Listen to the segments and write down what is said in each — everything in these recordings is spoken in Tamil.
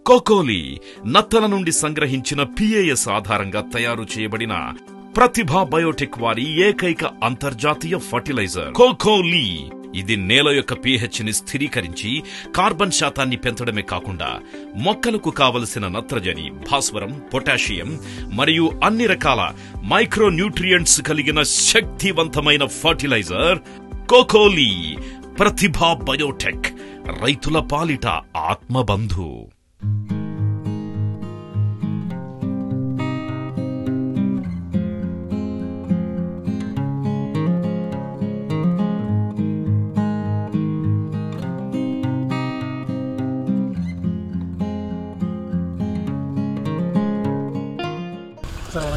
కోకోలి నత్తల నుండి సంగ్రహించిన పిఏఎస్ ఆధారంగా తయారు చేయబడిన ప్రతిభా బయోటెక్ వారి ఏకైక అంతర్జాతీయ ఫర్టిలైజర్ కోకోలి. ఇది నేల యొక్క pH ని స్థిరీకరించి కార్బన్ శాతాన్ని పెంచడమే కాకుండా మొక్కలకు కావలసిన నత్రజని, భాస్వరం, పొటాషియం మరియు అన్ని రకాల మైక్రో న్యూట్రియంట్స్ కలిగిన శక్తివంతమైన ఫర్టిలైజర్ కోకోలి. ప్రతిభా బయోటెక్, రైతుల పాలిట ఆత్మబంధు.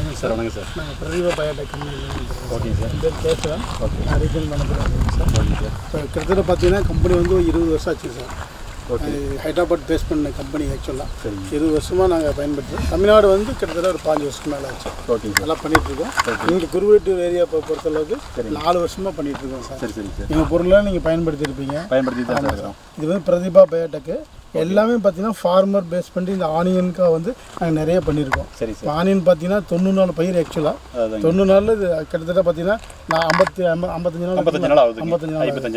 சார் வணக்கம் சார். நாங்கள் பிரதீபா பயோடெக் கம்பெனியில். Okay sir. இந்த பேசுகிறேன். ஓகே. நான் region manager sir. Okay sir. இப்போ கிட்டத்தட்ட பார்த்தீங்கன்னா கம்பெனி வந்து 20 வருஷம் ஆச்சு சார். ஓகே. ஹைதராபாத் பேஸ் பண்ண கம்பெனி ஆக்சுவலாக. சரி. 20 வருஷமாக நாங்கள் பயன்படுத்துகிறோம். தமிழ்நாடு வந்து கிட்டத்தட்ட ஒரு 5 வருஷம் மேலே ஆச்சு. ஓகே. நல்லா பண்ணிகிட்ருக்கோம். இங்கே குருவேட்டூர் ஏரியா பொறுத்தளவுக்கு 4 வருஷமாக பண்ணிகிட்ருக்கோம் சார். சரி சரி சார். எங்கள் பொருளாக நீங்கள் பயன்படுத்தியிருப்பீங்க. இது வந்து பிரதீபா பயோடெக்கு. எல்லாமே பார்த்தீங்கன்னா ஃபார்மர் பேஸ் பண்ணி இந்த ஆனியனுக்காக வந்து நாங்கள் நிறைய பண்ணியிருக்கோம். சரி சார். ஆனியன் பார்த்தீங்கன்னா 90 நாள் பயிர் ஆக்சுவலாக. 90 நாளில் இது கிட்டத்தட்ட பார்த்தீங்கன்னா நான் 55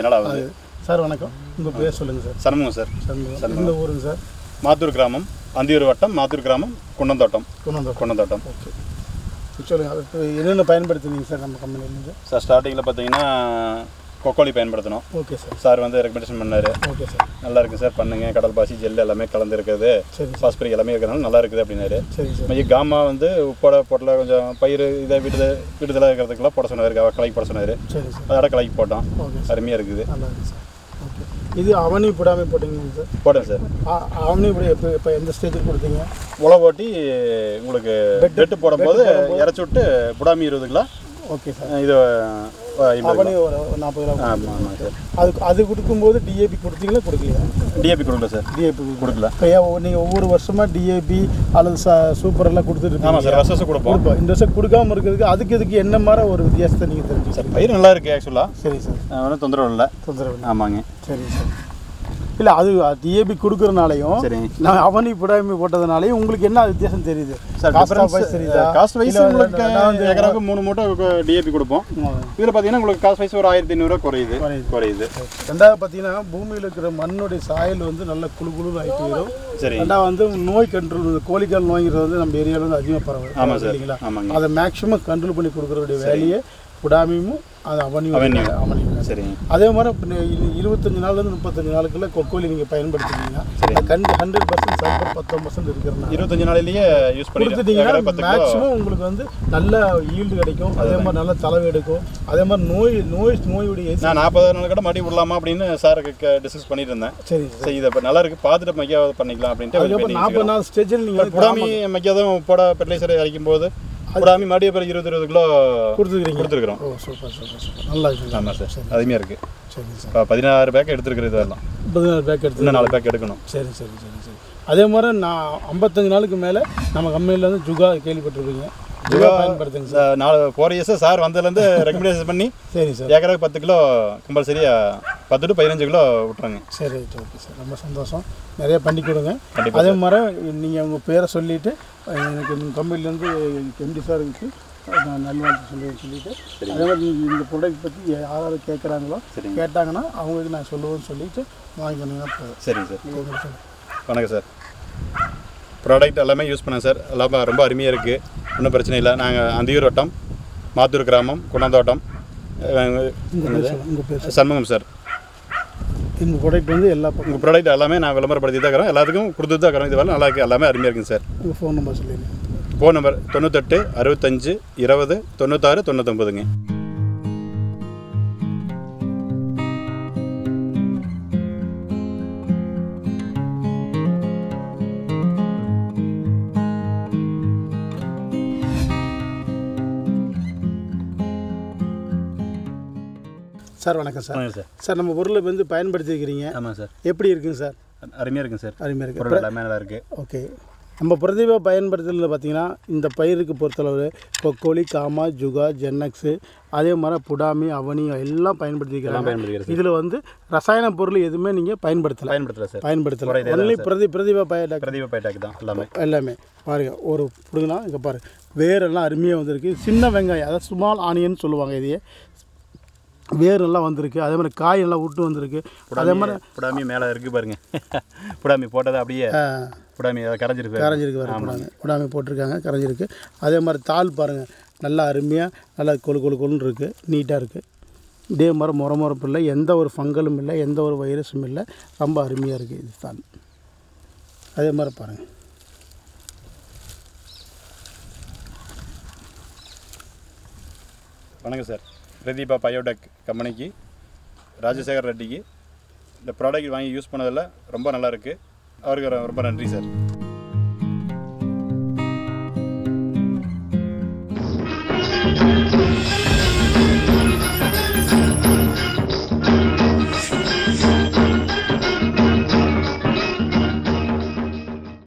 நாள் ஆகுது சார். வணக்கம். உங்கள் பேர் சொல்லுங்கள் சார். சண்முகம் சார். சண்முகம். இந்த ஊருங்க சார்? மாத்தூர் கிராமம், அந்தியூர் வட்டம், மாத்தூர் கிராமம், குன்னந்தோட்டம். ஓகே. சொல்லுங்கள். இப்போ என்னென்ன பயன்படுத்துனீங்க சார் நம்ம கம்பெனிலேருந்து? சார் ஸ்டார்டிங்கில் பார்த்தீங்கன்னா கொக்கோலி பயன்படுத்தணும். Okay sir. சார் வந்து ரெக்கமெண்டேஷன் பண்ணார். Okay sir. நல்லா இருக்குது சார், பண்ணுங்க. கடல் பாசி, ஜெல் எல்லாமே கலந்து இருக்குது, பாஸ்பரிக் எல்லாமே இருக்கிறதுனால நல்லா இருக்குது அப்படின்னாரு. சரி சார். மைய காமா வந்து உப்போட போட்டில் கொஞ்சம் பயிர் இதை விடுதலை இருக்கிறதுக்குலாம் போட சொன்னார், கலைக்கு போட சொன்னார். சரி சார். அதோட கலைக்கு போட்டோம். அருமையாக இருக்குது. நல்லா இருக்குது சார். ஓகே. இது அவனி போடாமல் போட்டிங்க சார்? போட்டேன் சார். அவனி இப்படி இப்போ எந்த ஸ்டேஜுக்கு கொடுத்தீங்க? உழவு ஓட்டி உங்களுக்கு பெட்டு போடும்போது இறச்சி விட்டு புடாமி 20 கிலோ. Okay sir. இது அவனி ஒரு 40 கிலோ. ஆமாம் சார். அது கொடுக்கும்போது டிஏபி கொடுத்தீங்களா கொடுக்கலையா? டிஏபி கொடுக்கல சார். டிஏபி கொடுக்கல. இப்போ நீங்கள் ஒவ்வொரு வருஷமாக டிஏபி அல்லது சூப்பர் எல்லாம் கொடுத்துட்டு? ஆமாம் சார். வருஷம் கொடுப்போம். இந்த வருஷம் கொடுக்காமல் இருக்கிறதுக்கு அதுக்கு என்ன மாதிரி ஒரு வித்தியாசத்தை நீங்கள் தெரிஞ்சு சார்? பயிர் நல்லா இருக்குது ஆக்சுவலாக. சரி சார். ஒன்றும் தொந்தரவு இல்லை. ஆமாங்க. சரி சார். இல்லை, அது டிஏபி கொடுக்குறனாலையும் நான் அவனி புடாமி போட்டதுனாலையும் உங்களுக்கு என்ன வித்தியாசம் தெரியுது சார்? காஸ்ட் வைஸ் உங்களுக்கு ஏக்கராவுக்கு 3 மூட்டை டிஏபி கொடுப்போம். இதில் பார்த்தீங்கன்னா உங்களுக்கு காஸ்ட் வைஸ் ஒரு 1500 குறையுது. ரெண்டாவது பார்த்தீங்கன்னா பூமியில் இருக்கிற மண்ணுடைய சாயல் வந்து நல்ல குழு ஆகிட்டு வரும். சரி. ரெண்டாவது வந்து நோய் கண்ட்ரோல், கோழிக்கால் நோய்ங்கிறது வந்து நம்ம ஏரியாவில் வந்து அதிகமாக பரவாயில்ல. ஆமாம் சார். இல்லைங்களா? ஆமாங்க. அதை மேக்ஸிமம் கண்ட்ரோல் பண்ணி கொடுக்குறதுடைய வேலையை புடாமியும் அது அவனியும். சரி. அதே மாதிரி 25 நாள்லேருந்து 35 நாளுக்குள்ள கொக்கோலி நீங்கள் பயன்படுத்திட்டீங்கன்னா 100% சல்பர் 19% இருக்கிறதுனால 25 நாளிலேயே யூஸ் பண்ணிட்டீங்கன்னா மேக்ஸிமம் உங்களுக்கு வந்து நல்ல ஈல்டு கிடைக்கும். அதே மாதிரி நல்ல தலைவு எடுக்கும். அதே மாதிரி நோயுடைய நான் 40 நாள் கூட மடி விடலாமா அப்படின்னு சாருக்கு டிஸ்கஸ் பண்ணிட்டு இருந்தேன். சரி சரி. இதை இப்போ நல்லா இருக்குது, பார்த்துட்டு மைக்காவது பண்ணிக்கலாம் அப்படின்ட்டு. 40 நாள் ஸ்டேஜில் நீங்கள் புடாமி மைக்காதான் போட ஃபெர்டிலைசர் இறக்கும் போது புடாமி மடியை பிறகு 20 கிலோ கொடுத்துருக்குறோம். ஓ சூப்பர் சூப்பர் சூப்பர். நல்லா இருக்குது. ஆமாம் சார். அதுவுமே இருக்குது. சரி சார். இப்போ 16 பேக் எடுத்துருக்குறது. இதெல்லாம் 16 பேக் எடுத்து இன்னும் 4 பேக் எடுக்கணும். சரி சரி சரி சரி. அதே மாதிரி நான் 55 நாளுக்கு மேலே நம்ம கம்பெனியில் வந்து ஜுகா கேள்விப்பட்டிருப்பீங்க. ஜுகா பயன்படுத்துங்க சார். 4 இயர்ஸ் சார் வந்ததுலேருந்து ரெக்கமெண்டேஷன் பண்ணி சரி சார் ஏக்கராவுக்கு 10 கிலோ கம்பல்சரியாக 10 to 15 கிலோ விட்டுறாங்க. சரி ஓகே சார். ரொம்ப சந்தோஷம். நிறைய பண்ணி கொடுங்க. அதே மாதிரி நீங்கள் உங்கள் பேரை சொல்லிவிட்டு எனக்கு இந்த கம்பெனிலேருந்து எம்டி சாருக்கு நான் நல்வாழ்த்து சொல்லிவிட்டு அதே மாதிரி இந்த ப்ராடக்ட் பற்றி யாராவது கேட்குறாங்களோ கேட்டாங்கன்னா அவங்களுக்கு நான் சொல்லுவேன்னு சொல்லிவிட்டு வாங்கிக்கணுங்கன்னா போதும். சரிங்க சார். வணக்கம் சார். ப்ராடக்ட் எல்லாமே யூஸ் பண்ணேன் சார். எல்லாமே ரொம்ப அருமையாக இருக்குது. ஒன்றும் பிரச்சனை இல்லை. நாங்கள் அந்தியூர் வட்டம், மாத்தூர் கிராமம், குன்னந்தோட்டம். சண்முகம் சார். எங்கள் ப்ராடக்ட் வந்து உங்கள் ப்ராடக்ட் எல்லாமே நான் விளம்பரப்படுத்தி தான் இருக்கிறோம். எல்லாத்துக்கும் கொடுத்துட்டு தான் இருக்கிறோம். இது வேலை நல்லா இருக்குது. எல்லாமே அருமையாக இருக்குங்க சார். உங்கள் ஃபோன் நம்பர் சொல்லுங்கள். Phone number 98 65 20 96 99ங்க. சார் வணக்கம் சார். சார் நம்ம பொருளை வந்து பயன்படுத்தியிருக்கிறீங்க. ஆமாம் சார். எப்படி இருக்குங்க சார்? அருமையாக இருக்குங்க சார். அருமையாக இருக்குது. எல்லாமே நல்லா இருக்குது. ஓகே. நம்ம பிரதிபா பயன்படுத்துறது பார்த்திங்கன்னா இந்த பயிருக்கு பொறுத்தளவு கொக்கோலி, காமா, ஜுகா, ஜென்னக்ஸு, அதே மாதிரி புடாமி, அவனி எல்லாம் பயன்படுத்திக்கிறாங்க. இதில் வந்து ரசாயன பொருள் எதுவுமே நீங்கள் பயன்படுத்தலை. ஒன்லி பிரதிபா பயோடெக் தான் எல்லாமே. பாருங்கள், ஒரு பிடுங்கினா இங்கே பாருங்கள், வேரெல்லாம் அருமையாக வந்திருக்கு. சின்ன வெங்காயம், அதாவது ஸ்மால் ஆனியன் சொல்லுவாங்க, இதையே வேர் நல்லா வந்திருக்கு. அதே மாதிரி காய் நல்லா விட்டு வந்திருக்கு. அதே மாதிரி புடாமி மேலே இருக்குது பாருங்கள், புடாமி போட்டதை அப்படியே புடாமி கரைஞ்சிருக்கு புடாமி போட்டிருக்காங்க, கரைஞ்சிருக்கு. அதே மாதிரி தாள் பாருங்கள், நல்லா அருமையாக நல்லா கொழுன்னு இருக்குது, நீட்டாக இருக்குது. இதே மாதிரி முறமுறப்பு இல்லை, எந்த ஒரு ஃபங்கலும் இல்லை, எந்த ஒரு வைரஸும் இல்லை, ரொம்ப அருமையாக இருக்குது இது தாள். அதே மாதிரி பாருங்கள். வணக்கம் சார். பிரதீபா பயோடெக் கம்பெனிக்கு ராஜசேகர் ரெட்டிக்கு இந்த ப்ராடக்ட் வாங்கி யூஸ் பண்ணதில் ரொம்ப நல்லாயிருக்கு. அவருக்கு ரொம்ப நன்றி சார்.